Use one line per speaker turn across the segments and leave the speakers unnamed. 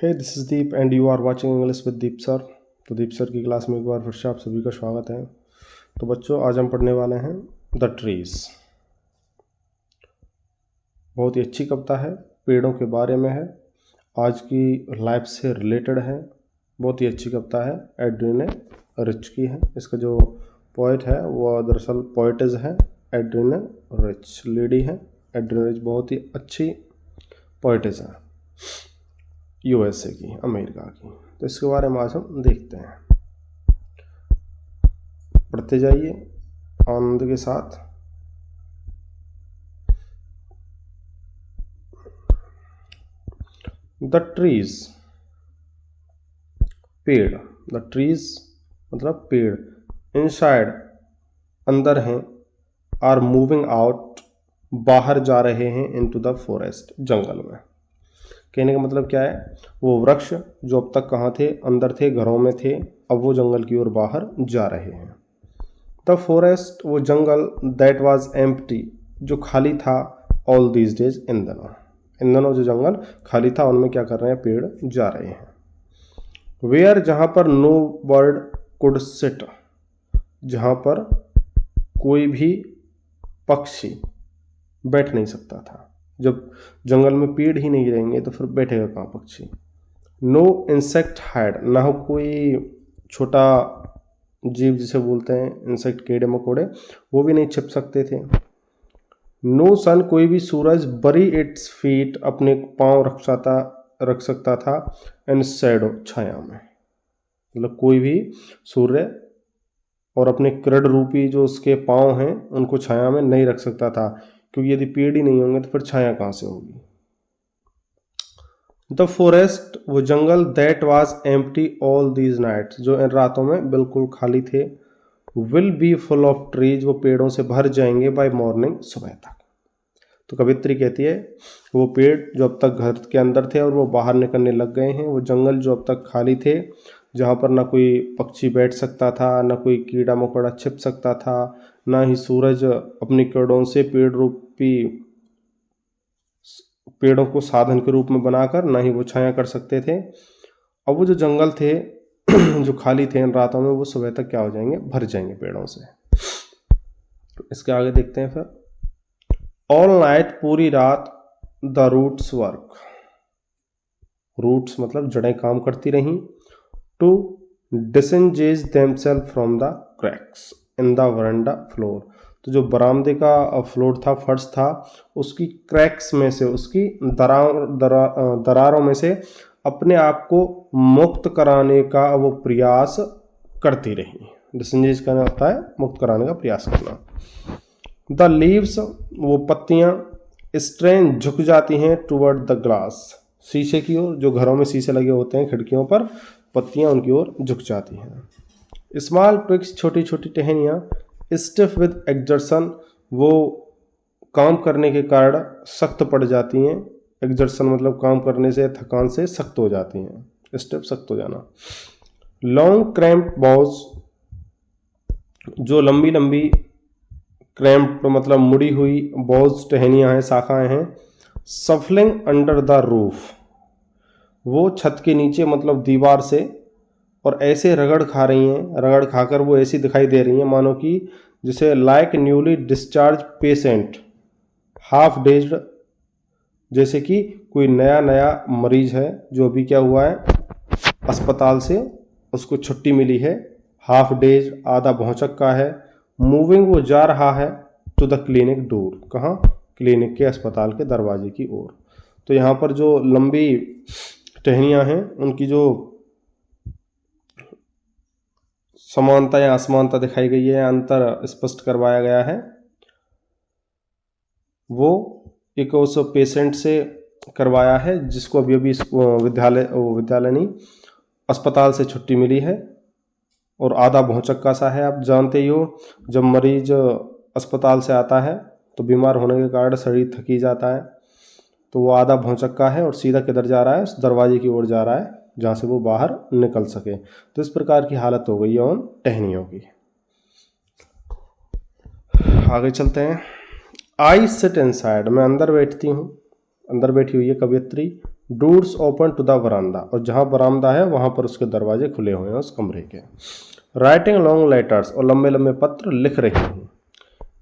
Hey this is Deep and you are watching English with Deep sir. तो Deep sir की class में एक बार फिर से आप सभी का स्वागत है। तो बच्चों, आज हम पढ़ने वाले हैं द ट्रीज। बहुत ही अच्छी कविता है, पेड़ों के बारे में है, आज की लाइफ से रिलेटेड है। बहुत ही अच्छी कविता है, एड्रीने रिच की है। इसका जो पोइट है वो दरअसल पोइटेज है एड्रीने रिच, लेडी है एड्रीने रिच। बहुत ही अच्छी पोइटेज है, यूएसए की, अमेरिका की। तो इसके बारे में आज हम देखते हैं। पढ़ते जाइए आनंद के साथ। द ट्रीज, पेड़। द ट्रीज मतलब पेड़, इनसाइड अंदर हैं, आर मूविंग आउट बाहर जा रहे हैं, इनटू द फॉरेस्ट जंगल में। कहने का मतलब क्या है, वो वृक्ष जो अब तक कहाँ थे, अंदर थे, घरों में थे, अब वो जंगल की ओर बाहर जा रहे हैं। द फॉरेस्ट वो जंगल, दैट वाज एम्प्टी जो खाली था, ऑल दीज डेज इन दिनों जो जंगल खाली था उनमें क्या कर रहे हैं, पेड़ जा रहे हैं। वेयर जहाँ पर नो बर्ड कुड सिट, जहाँ पर कोई भी पक्षी बैठ नहीं सकता था। जब जंगल में पेड़ ही नहीं रहेंगे तो फिर बैठेगा कहाँ पक्षी। नो इंसेक्ट हाइड, ना हो कोई छोटा जीव जिसे बोलते हैं इंसेक्ट, कीड़े मकोड़े, वो भी नहीं छिप सकते थे। नो सन, कोई भी सूरज, बरी इट्स फीट, अपने पांव रख सकता था, एंड शैडो, छाया में। मतलब कोई भी सूर्य और अपने किरण रूपी जो उसके पांव हैं उनको छाया में नहीं रख सकता था, क्योंकि यदि पेड़ ही नहीं होंगे तो फिर छाया कहाँ से होगी। द फॉरेस्ट वो जंगल, that was empty all these nights जो इन रातों में बिल्कुल खाली थे, will be full of trees वो पेड़ों से भर जाएंगे, बाय मॉर्निंग सुबह तक। तो कवित्री कहती है वो पेड़ जो अब तक घर के अंदर थे और वो बाहर निकलने लग गए हैं, वो जंगल जो अब तक खाली थे, जहाँ पर ना कोई पक्षी बैठ सकता था, ना कोई कीड़ा मकोड़ा छिप सकता था, ना ही सूरज अपनी किरणों से पेड़ों को साधन के रूप में बनाकर ना ही वो छाया कर सकते थे। अब वो जो जंगल थे जो खाली थे इन रातों में, वो सुबह तक क्या हो जाएंगे, भर जाएंगे पेड़ों से। इसके आगे देखते हैं फिर। ऑल नाइट पूरी रात, द रूट्स वर्क, रूट्स मतलब जड़ें काम करती रहीं, to disengage themselves from the cracks in the veranda floor. तो जो बरामदे का फ्लोर था, फर्श था, उसकी क्रैक्स में से, उसकी दरारों में से अपने आप को मुक्त कराने का वो प्रयास करती रही। डिसेंगेज करना होता है मुक्त कराने का प्रयास करना। द लीव्स वो पत्तियां, स्ट्रेन झुक जाती हैं, टूवर्ड द ग्लास शीशे की ओर। जो घरों में शीशे लगे होते हैं खिड़कियों पर, पत्तियां उनकी ओर झुक जाती हैं। स्मॉल ट्विग्स छोटी छोटी टहनियां, स्टिफ विद एक्सर्शन वो काम करने के कारण सख्त पड़ जाती हैं। एक्सर्शन मतलब काम करने से, थकान से सख्त हो जाती हैं, स्टिफ सख्त हो जाना। लॉन्ग क्रैम्प बॉज जो लंबी लंबी, क्रैम्प मतलब मुड़ी हुई, बॉज टहनियां हैं, शाखाएं हैं। सफलिंग अंडर द रूफ वो छत के नीचे मतलब दीवार से, और ऐसे रगड़ खा रही हैं, रगड़ खाकर वो ऐसी दिखाई दे रही हैं मानो कि जिसे like newly discharge patient, half dazed, जैसे कि कोई नया मरीज है जो अभी क्या हुआ है, अस्पताल से उसको छुट्टी मिली है, हाफ डेज आधा भौचक का है। मूविंग वो जा रहा है, टू द क्लिनिक डोर, कहाँ, क्लिनिक के, अस्पताल के दरवाजे की ओर। तो यहाँ पर जो लंबी टहनियां हैं उनकी जो समानता या असमानता दिखाई गई है, अंतर स्पष्ट करवाया गया है, वो एक उस पेशेंट से करवाया है जिसको अभी अभी विद्यालय नहीं, अस्पताल से छुट्टी मिली है, और आधा भौचक्का सा है। आप जानते ही हो जब मरीज अस्पताल से आता है तो बीमार होने के कारण शरीर थकी जाता है, तो वो आधा भौचक्का है और सीधा किधर जा रहा है, उस दरवाजे की ओर जा रहा है जहाँ से वो बाहर निकल सके। तो इस प्रकार की हालत हो गई है उन टहनियों की। आगे चलते हैं। आई सिट इनसाइड, मैं अंदर बैठती हूँ, अंदर बैठी हुई है कवियत्री। Doors open to the veranda, और जहाँ बरामदा है वहाँ पर उसके दरवाजे खुले हुए हैं उस कमरे के। राइटिंग लॉन्ग लेटर्स, और लंबे लंबे पत्र लिख रही हूँ।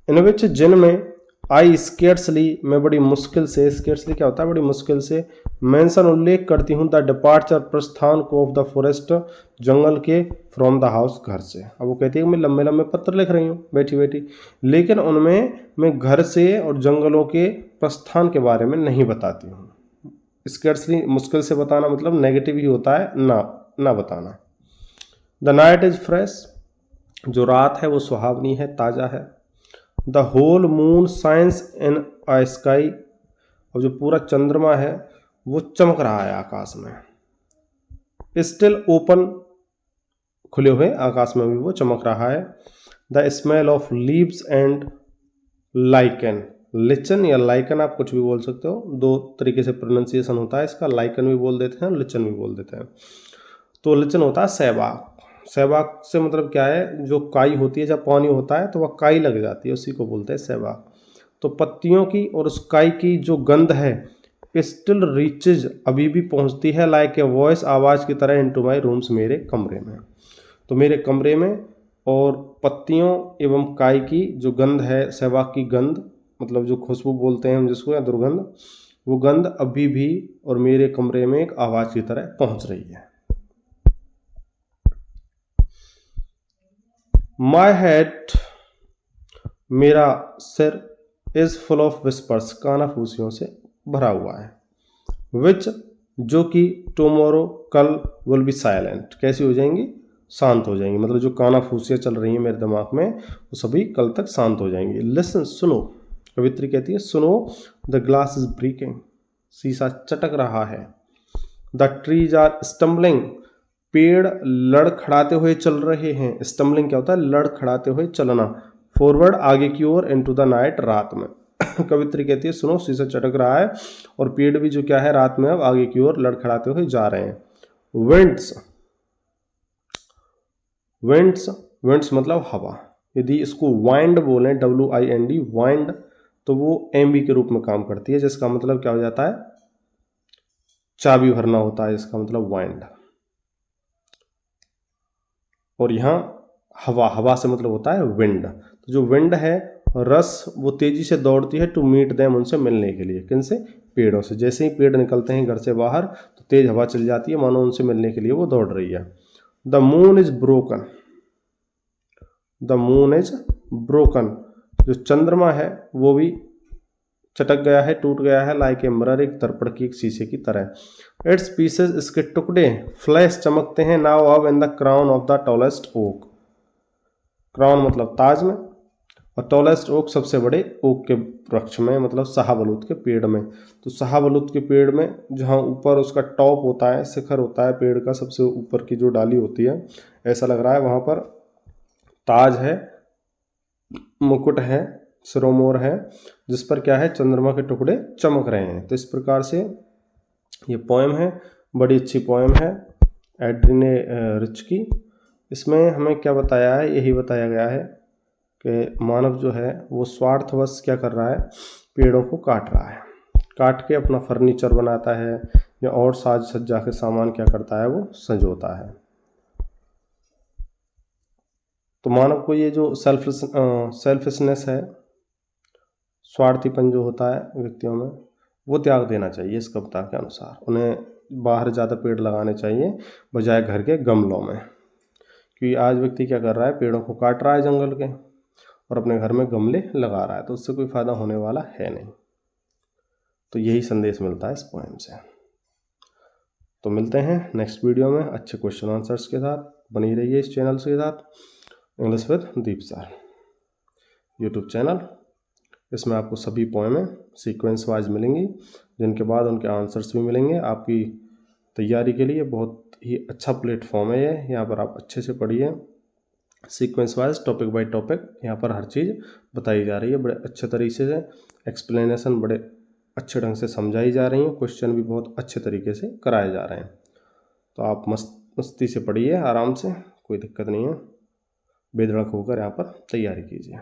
इन विच, जिनमें आई स्केर्सली, मैं बड़ी मुश्किल से, स्केर्सली क्या होता है, बड़ी मुश्किल से, मेंशन उल्लेख करती हूँ, द डिपार्चर, प्रस्थान को, ऑफ द फॉरेस्ट, जंगल के, फ्रॉम द हाउस, घर से। अब वो कहती है कि मैं लंबे लंबे पत्र लिख रही हूँ बैठी बैठी, लेकिन उनमें मैं घर से और जंगलों के प्रस्थान के बारे में नहीं बताती हूँ। स्केर्सली मुश्किल से बताना मतलब नेगेटिव ही होता है, ना बताना। द नाइट इज फ्रेश, जो रात है वो सुहावनी है, ताज़ा है। The whole moon shines in a sky, और जो पूरा चंद्रमा है वो चमक रहा है आकाश में। स्टिल ओपन, खुले हुए आकाश में भी वो चमक रहा है। The smell of leaves and lichen, lichen या लाइकन आप कुछ भी बोल सकते हो, दो तरीके से प्रोनाउंसिएशन होता है इसका, लाइकन भी बोल देते हैं, लिचन भी बोल देते हैं। तो लिचन होता है सहवाग, सहवाग से मतलब क्या है, जो काई होती है, जब पानी होता है तो वह काई लग जाती है, उसी को बोलते हैं सहवाग। तो पत्तियों की और उस काई की जो गंध है, स्टिल रीचेज, अभी भी पहुंचती है, लाइक ए वॉइस, आवाज़ की तरह, इनटू माई रूम्स, मेरे कमरे में। तो मेरे कमरे में, और पत्तियों एवं काई की जो गंध है, सहवाग की गंध, मतलब जो खुशबू बोलते हैं हम जिसको, या दुर्गंध, वो गंध अभी भी और मेरे कमरे में एक आवाज़ की तरह पहुंच रही है। माई हेड, मेरा सिर, इज फुल ऑफ विस्पर्स, कानाफूसियों से भरा हुआ है। विच, जो कि, टुमारो, कल, विल बी साइलेंट, कैसी हो जाएंगी, शांत हो जाएंगी, मतलब जो कानाफूसियाँ चल रही हैं मेरे दिमाग में वो सभी कल तक शांत हो जाएंगी। लिसन, सुनो, कवित्री कहती है सुनो, द ग्लास इज ब्रेकिंग, शीशा चटक रहा है। द ट्रीज आर स्टम्बलिंग, पेड़ लड़खड़ाते हुए चल रहे हैं। स्टम्बलिंग क्या होता है, लड़खड़ाते हुए चलना, फॉरवर्ड, आगे की ओर, इनटू द नाइट, रात में। कवित्री कहती है सुनो, शीशा चटक रहा है और पेड़ भी जो क्या है, रात में अब आगे की ओर लड़खड़ाते हुए जा रहे हैं। विंड्स, विंड्स, विंड्स मतलब हवा, यदि इसको वाइंड बोलें, WIND, वाइंड, तो वो MB के रूप में काम करती है, जिसका मतलब क्या हो जाता है, चाबी भरना होता है, इसका मतलब वाइंड। और यहाँ हवा, हवा से मतलब होता है विंड। तो जो विंड है, रस, वो तेजी से दौड़ती है टू मीट देम, उनसे मिलने के लिए, किनसे, पेड़ों से। जैसे ही पेड़ निकलते हैं घर से बाहर तो तेज हवा चल जाती है, मानो उनसे मिलने के लिए वो दौड़ रही है। The moon is broken, the moon is broken, जो चंद्रमा है वो भी चटक गया है, टूट गया है, लाइक ए मिरर, एक दर्पण की, एक शीशे की तरह। इट्स पीसेस, इसके टुकड़े, फ्लैश, चमकते हैं, नाउ अब, in the crown of the tallest oak, crown मतलब ताज में, और टॉलेस्ट ओक सबसे बड़े ओक के वृक्ष में, मतलब शाहबलूत के पेड़ में। तो शाहबलूत के पेड़ में जहाँ ऊपर उसका टॉप होता है, शिखर होता है पेड़ का, सबसे ऊपर की जो डाली होती है, ऐसा लग रहा है वहाँ पर ताज है, मुकुट है, सिरोमोर है, जिस पर क्या है, चंद्रमा के टुकड़े चमक रहे हैं। तो इस प्रकार से ये पोएम है, बड़ी अच्छी पोएम है एड्रीने रिच की। इसमें हमें क्या बताया है, यही बताया गया है कि मानव जो है वो स्वार्थवश क्या कर रहा है, पेड़ों को काट रहा है, काट के अपना फर्नीचर बनाता है या और साज सज्जा के सामान क्या करता है, वो संजोता है। तो मानव को ये जो सेल्फिशनेस है, स्वार्थीपन जो होता है व्यक्तियों में, वो त्याग देना चाहिए इस कविता के अनुसार। उन्हें बाहर ज़्यादा पेड़ लगाने चाहिए बजाय घर के गमलों में, क्योंकि आज व्यक्ति क्या कर रहा है, पेड़ों को काट रहा है जंगल के और अपने घर में गमले लगा रहा है, तो उससे कोई फ़ायदा होने वाला है नहीं। तो यही संदेश मिलता है इस पोएम से। तो मिलते हैं नेक्स्ट वीडियो में अच्छे क्वेश्चन आंसर्स के साथ। बनी रहिए इस चैनल के साथ, English with Deep sir YouTube channel. इसमें आपको सभी पोएमें सीक्वेंस वाइज मिलेंगी, जिनके बाद उनके आंसर्स भी मिलेंगे। आपकी तैयारी के लिए बहुत ही अच्छा प्लेटफॉर्म है ये, यहाँ पर आप अच्छे से पढ़िए, sequence wise, topic by topic, यहाँ पर हर चीज़ बताई जा रही है, बड़े अच्छे तरीके से एक्सप्लेनेशन बड़े अच्छे ढंग से समझाई जा रही हैं, क्वेश्चन भी बहुत अच्छे तरीके से कराए जा रहे हैं। तो आप मस्ती से पढ़िए, आराम से, कोई दिक्कत नहीं है, बेधड़क होकर यहाँ पर तैयारी कीजिए।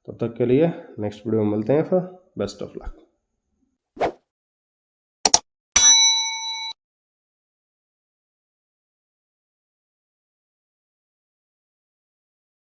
तब तक के लिए नेक्स्ट वीडियो में मिलते हैं, फिर बेस्ट ऑफ लक।